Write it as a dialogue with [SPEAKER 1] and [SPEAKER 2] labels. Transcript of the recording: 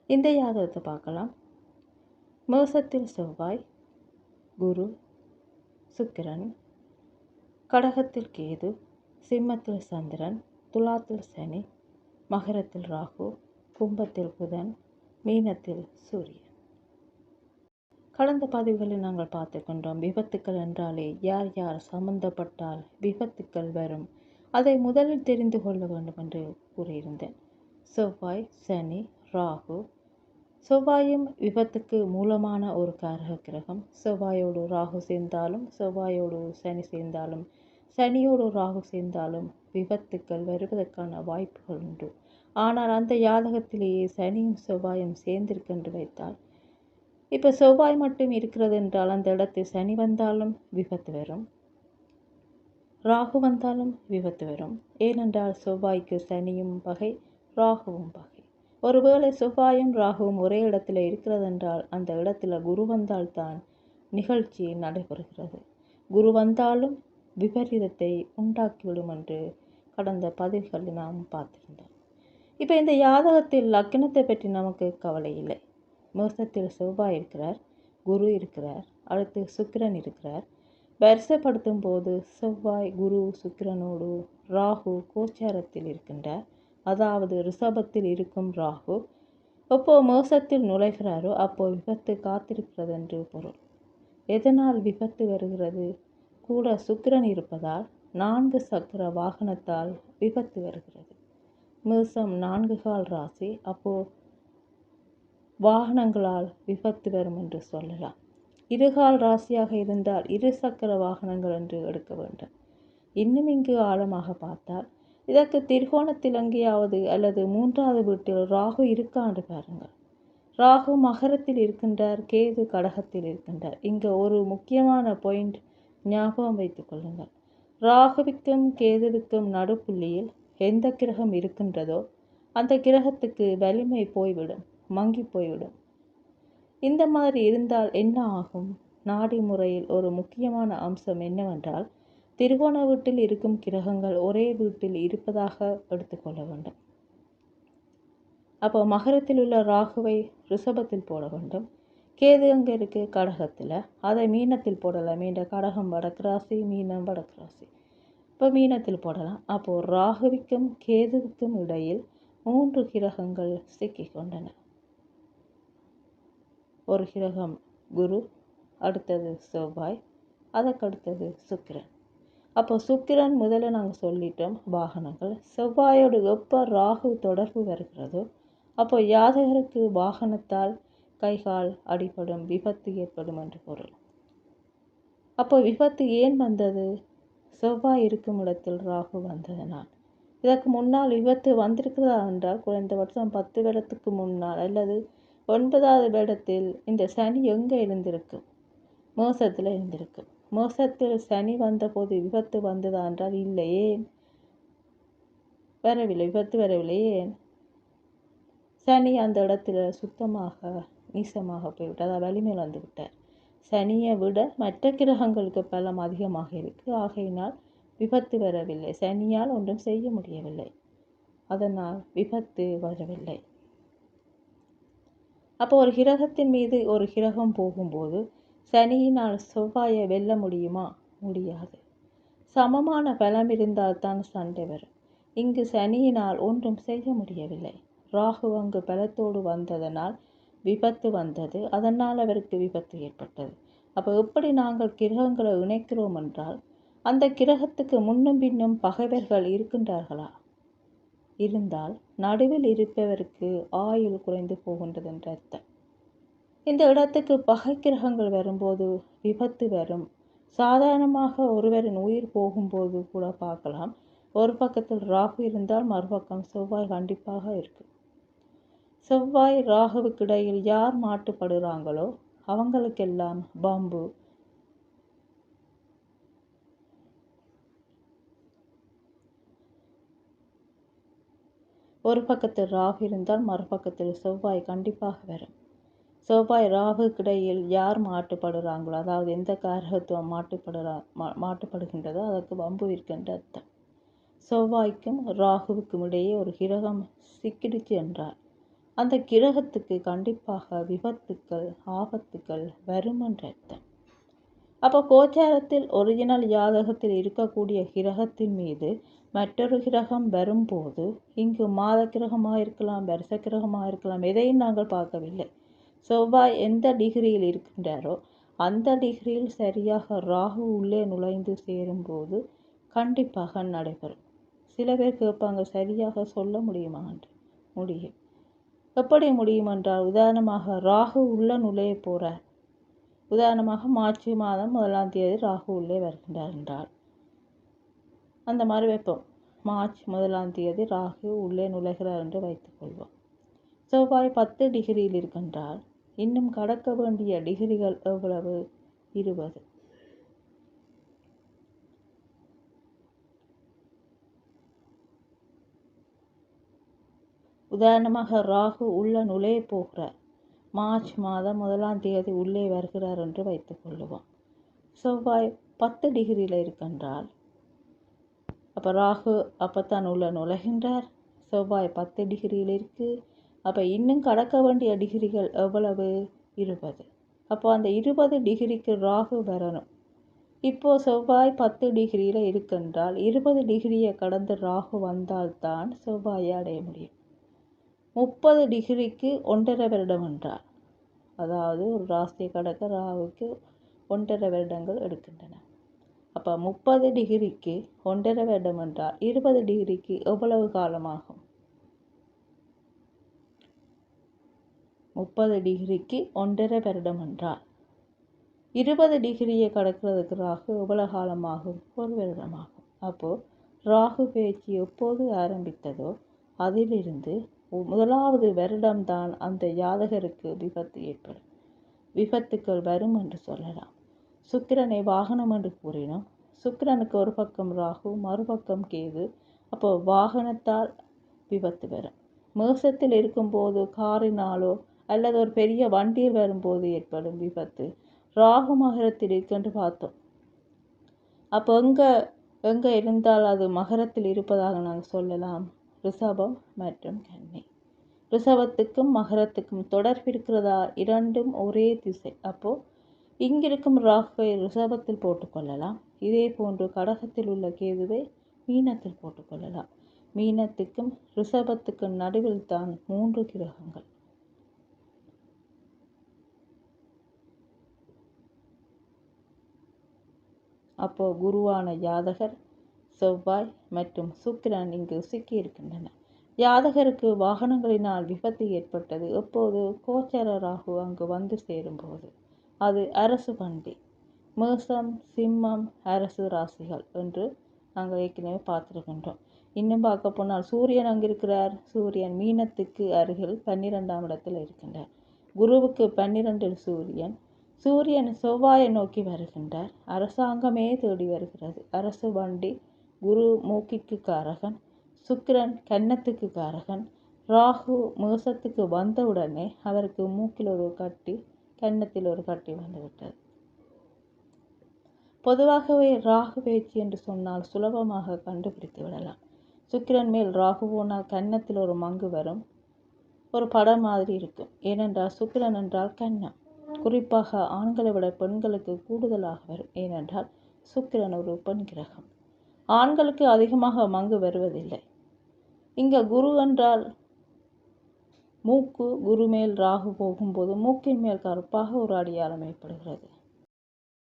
[SPEAKER 1] இந்த யாதகத்தை பார்க்கலாம். மேசத்தில் செவ்வாய், குரு, சுக்கிரன், கடகத்தில் கேது, சிம்மத்தில் சந்திரன், துலாத்தில் சனி, மகரத்தில் ராகு, கும்பத்தில் புதன், மீனத்தில் சூரியன். கடந்த பதிவுகளில் நாங்கள் பார்த்துக்கொண்டோம் விபத்துக்கள் என்றாலே யார் யார் சம்பந்தப்பட்டால் விபத்துக்கள் வரும், அதை முதலில் தெரிந்து கொள்ள வேண்டும் என்று கூறியிருந்தேன். செவ்வாய், சனி, ராகு. செவ்வாயும் விபத்துக்கு மூலமான ஒரு காரக கிரகம். செவ்வாயோடு ராகு சேர்ந்தாலும், செவ்வாயோடு சனி சேர்ந்தாலும், சனியோடு ராகு சேர்ந்தாலும் விபத்துக்கள் வருவதற்கான வாய்ப்புகள் உண்டு. ஆனால் அந்த யாதகத்திலேயே சனியும் செவ்வாயும் சேர்ந்திருக்கென்று வைத்தால், இப்போ செவ்வாய் மட்டும் இருக்கிறது என்றால் அந்த இடத்தில் சனி வந்தாலும் விபத்து வரும், ராகு வந்தாலும் விபத்து வரும். ஏனென்றால் செவ்வாய்க்கு சனியும் பகை, ராகுவும் பகை. ஒருவேளை செவ்வாயும் ராகுவும் ஒரே இடத்துல இருக்கிறது என்றால் அந்த இடத்துல குரு வந்தால்தான் நிகழ்ச்சி நடைபெறுகிறது. குரு வந்தாலும் விபரீதத்தை உண்டாக்கிவிடும் என்று கடந்த பதிவுகளில் நாம் பார்த்திருந்தோம். இப்போ இந்த யாதகத்தில் லக்னத்தை பற்றி நமக்கு கவலை இல்லை. மேசத்தில் செவ்வாய் இருக்கிறார், குரு இருக்கிறார், அடுத்து சுக்கிரன் இருக்கிறார். வரிசைப்படுத்தும் போது செவ்வாய் குரு சுக்கிரனோடு ராகு கோச்சாரத்தில் இருக்கின்றார். அதாவது ரிஷபத்தில் இருக்கும் ராகு எப்போ மேசத்தில் நுழைகிறாரோ அப்போ விபத்து காத்திருக்கிறது என்று பொருள். எதனால் விபத்து வருகிறது? கூட சுக்கிரன் இருப்பதால் 4 சக்கர வாகனத்தால் விபத்து வருகிறது. மேசம் 4 கால் ராசி. அப்போ வாகனங்களால் விபத்து வரும் என்று சொல்லலாம். 2 கால் ராசியாக இருந்தால் 2 சக்கர வாகனங்கள் என்று எடுக்க வேண்டும். இன்னும் இங்கு ஆழமாக பார்த்தால் இதற்கு திரிகோணத்தில் எங்கேயாவது அல்லது 3வது வீட்டில் ராகு இருக்காண்டு பாருங்கள். ராகு மகரத்தில் இருக்கின்றார், கேது கடகத்தில் இருக்கின்றார். இங்கே ஒரு முக்கியமான பாயிண்ட் ஞாபகம் வைத்துக் கொள்ளுங்கள். ராகுவுக்கும் கேதுவுக்கும் நடுப்புள்ளியில் எந்த கிரகம் இருக்கின்றதோ அந்த கிரகத்துக்கு வலிமை போய்விடும், மங்கி போய்விடும். இந்த மாதிரி இருந்தால் என்ன ஆகும்? நாடி முறையில் ஒரு முக்கியமான அம்சம் என்னவென்றால், திரிகோண வீட்டில் இருக்கும் கிரகங்கள் ஒரே வீட்டில் இருப்பதாக எடுத்துக்கொள்ள வேண்டும். அப்போ மகரத்தில் உள்ள ராகுவை ரிஷபத்தில் போட வேண்டும். கேது அங்கே இருக்கு கடகத்தில், அதை மீனத்தில் போடலாம். மீண்ட கடகம் வடக்கு ராசி, மீனம் வடக்கு ராசி. இப்போ மீனத்தில் போடலாம். அப்போ ராகுவுக்கும் கேதுவுக்கும் இடையில் 3 கிரகங்கள் சிக்கிக் கொண்டன. ஒரு கிரகம் குரு, அடுத்தது செவ்வாய், அதற்கடுத்தது சுக்கிரன். அப்போ சுக்கிரன் முதல்ல நாங்கள் சொல்லிட்டோம் வாகனங்கள். செவ்வாயோடு எப்போ ராகு தொடர்பு வருகிறதோ அப்போ யாதகருக்கு வாகனத்தால் கைகால் அடிபடும், விபத்து ஏற்படும் என்று பொருள். அப்போ விபத்து ஏன் வந்தது? செவ்வாய் இருக்கும் இடத்தில் ராகு வந்ததனால். இதற்கு முன்னால் விபத்து வந்திருக்கிறதா என்றால் குறைந்தபட்சம் 10 வருடத்துக்கு முன்னால் அல்லது 9வது வருடத்தில் இந்த சனி எங்கே இருந்திருக்கும்? மேசத்தில் இருந்திருக்கும். மேசத்தில் சனி வந்தபோது விபத்து வந்ததா என்றால் இல்லை. ஏன் வரவில்லை? விபத்து வரவில்லை. ஏன்? சனி அந்த இடத்துல சுத்தமாக நீசமாக போய்விட்டார், அதாவது வலிமையில் வந்து விட்டார். சனியை விட மற்ற கிரகங்களுக்கு பலம் அதிகமாக இருக்கு. ஆகையினால் விபத்து வரவில்லை. சனியால் ஒன்றும் செய்ய முடியவில்லை, அதனால் விபத்து வரவில்லை. அப்போ ஒரு கிரகத்தின் மீது ஒரு கிரகம் போகும்போது சனியினால் செவ்வாயை வெல்ல முடியுமா? முடியாது. சமமான பலம் இருந்தால் தான் சண்டை வரும். இங்கு சனியினால் ஒன்றும் செய்ய முடியவில்லை. ராகு அங்கு பலத்தோடு வந்ததனால் விபத்து வந்தது. அதனால் அவருக்கு விபத்து ஏற்பட்டது. அப்போ எப்படி நாங்கள் கிரகங்களை இணைக்கிறோம் என்றால், அந்த கிரகத்துக்கு முன்னும் பின்னும் பகைவர்கள் இருக்கின்றார்களா? இருந்தால் நடுவில் இருப்பவருக்கு ஆயுள் குறைந்து போகின்றது என்ற அர்த்தம். இந்த இடத்துக்கு பகை கிரகங்கள் வரும்போது விபத்து வரும். சாதாரணமாக ஒருவரின் உயிர் போகும்போது கூட பார்க்கலாம். ஒரு பக்கத்தில் ராகு இருந்தால் மறுபக்கம் செவ்வாய் கண்டிப்பாக இருக்கு. செவ்வாய் ராகுவுக்கு இடையில் யார் மாட்டுப்படுறாங்களோ அவங்களுக்கெல்லாம் பாம்பு. ஒரு பக்கத்தில் ராகு இருந்தால் மறுபக்கத்தில் செவ்வாய் கண்டிப்பாக வரும். செவ்வாய் ராகுவுக்கு இடையில் யார் மாட்டுப்படுறாங்களோ, அதாவது எந்த காரகத்துவம் மாட்டுப்படுகின்றதோ அதற்கு வம்பு இருக்கின்ற அர்த்தம். செவ்வாய்க்கும் ராகுவுக்கும் இடையே ஒரு கிரகம் சிக்கிடுச்சு என்றார் அந்த கிரகத்துக்கு கண்டிப்பாக விபத்துக்கள் ஆபத்துக்கள் வரும் என்ற அர்த்தம். அப்போ கோச்சாரத்தில் ஒரிஜினல் ஜாதகத்தில் இருக்கக்கூடிய கிரகத்தின் மீது மற்றொரு கிரகம் வரும்போது இங்கு மாத கிரகமாக இருக்கலாம், வருஷ கிரகமாக இருக்கலாம், எதையும் நாங்கள் பார்க்கவில்லை. செவ்வாய் எந்த டிகிரியில் இருக்கின்றாரோ அந்த டிகிரியில் சரியாக ராகு உள்ளே நுழைந்து சேரும்போது கண்டிப்பாக நடைபெறும். சில பேர் கேட்பாங்க, சரியாக சொல்ல முடியுமா என்று. முடியும். எப்படி முடியும் என்றால், உதாரணமாக ராகு உள்ள நுழைய போகிறார். உதாரணமாக மார்ச் மாதம் 1ஆம் தேதி ராகு உள்ளே வருகின்றார் என்றால் அந்த மாதிரி வைப்போம். மார்ச் 1ஆம் தேதி ராகு உள்ளே நுழைகிறார் என்று வைத்துக்கொள்வோம். செவ்வாய் 10 டிகிரியில் இருக்கின்றால் இன்னும் கடக்க வேண்டிய டிகிரிகள் எவ்வளவு? 20. உதாரணமாக ராகு உள்ள நுழைய போகிறார். மார்ச் மாதம் 1ஆம் தேதி உள்ளே வருகிறார் என்று வைத்துக்கொள்ளுவோம். செவ்வாய் 10 டிகிரியில் இருக்கின்றால் அப்போ ராகு அப்போத்தான் உள்ள நுழைகின்றார். செவ்வாய் 10 டிகிரியில் இருக்கு. அப்போ இன்னும் கடக்க வேண்டிய டிகிரிகள் எவ்வளவு? 20. அப்போ அந்த 20 டிகிரிக்கு ராகு வரணும். இப்போ செவ்வாய் 10 டிகிரியில் இருக்கின்றால் 20 டிகிரியை கடந்து ராகு வந்தால்தான் செவ்வாயை அடைய முடியும். 30 டிகிரிக்கு 1.5 வருடம் என்றார். அதாவது ஒரு ராசியை கடக்க ராகுக்கு 1.5 வருடங்கள் எடுக்கின்றன. அப்போ 30 டிகிரிக்கு 1.5 வருடம் என்றால் 20 டிகிரிக்கு எவ்வளவு காலமாகும்? 30 டிகிரிக்கு 1.5 வருடம் என்றால் 20 டிகிரியை கடக்கிறதுக்கு ராகு எவ்வளவு காலமாகும்? 1 வருடமாகும். அப்போது ராகு பேச்சு எப்போது ஆரம்பித்ததோ அதிலிருந்து 1வது வருடம்தான் அந்த ஜாதகருக்கு விபத்து ஏற்படும். விபத்துக்கள் வரும் என்று சொல்லலாம். சுக்கிரனை வாகனம் என்று கூறினோம். சுக்கிரனுக்கு ஒரு பக்கம் ராகு, மறுபக்கம் கேது. அப்போ வாகனத்தால் விபத்து வரும். மேசத்தில் இருக்கும்போது காரினாலோ அல்லது ஒரு பெரிய வண்டியில் வரும்போது ஏற்படும் விபத்து. ராகு மகரத்தில் இருக்கென்று பார்த்தோம். அப்போ எங்கே இருந்தால் அது மகரத்தில் இருப்பதாக நாங்கள் சொல்லலாம்? ரிஷபம் மற்றும் கன்னி. ரிஷபத்துக்கும் மகரத்துக்கும் தொடர்பு இருக்கிறதா? இரண்டும் ஒரே திசை. அப்போது இங்கிருக்கும் ராகுவை ரிஷபத்தில் போட்டுக்கொள்ளலாம். இதே போன்று கடகத்தில் உள்ள கேதுவை மீனத்தில் போட்டுக்கொள்ளலாம். மீனத்துக்கும் ரிஷபத்துக்கும் நடுவில் தான் 3 கிரகங்கள். அப்போ குருவான ஜாதகர், செவ்வாய் மற்றும் சுக்கிரன் இங்கு சிக்கியிருக்கின்றன. ஜாதகருக்கு வாகனங்களினால் விபத்து ஏற்பட்டது எப்போது? கோச்சார ராகு அங்கு வந்து சேரும்போது. அது அரசு வண்டி. மேசம், சிம்மம் அரசு ராசிகள் என்று நாங்கள் ஏற்கனவே பார்த்துருக்கின்றோம். இன்னும் பார்க்க போனால் சூரியன் அங்கு இருக்கிறார். சூரியன் மீனத்துக்கு அருகில் 12ஆம் இடத்தில் இருக்கின்றார். குருவுக்கு 12இல் சூரியன். சூரியன் செவ்வாயை நோக்கி வருகின்றார். அரசாங்கமே தேடி வருகிறது. அரசு வண்டி. குரு மூக்கிற்கு காரகன். சுக்கிரன் கன்னத்துக்கு காரகன். ராகு மேசத்துக்கு வந்தவுடனே அவருக்கு மூக்கில் ஒரு கட்டி, கன்னத்தில் ஒரு கட்டி வந்துவிட்டது. பொதுவாகவே ராகு பேச்சு என்று சொன்னால் சுலபமாக கண்டுபிடித்து விடலாம். சுக்கிரன் மேல் ராகு போனால் கன்னத்தில் ஒரு மங்கு வரும். ஒரு படம் மாதிரி இருக்கும். ஏனென்றால் சுக்கிரன் என்றால் கன்னம். குறிப்பாக ஆண்களை விட பெண்களுக்கு கூடுதலாக வரும். ஏனென்றால் சுக்கிரன் ஒரு பெண் கிரகம். ஆண்களுக்கு அதிகமாக மங்கு வருவதில்லை. இங்கே குரு என்றால் மூக்கு. குரு மேல் ராகு போகும்போது மூக்கின் மேல் கருப்பாக ஒரு அடையாளம் ஏற்படுகிறது.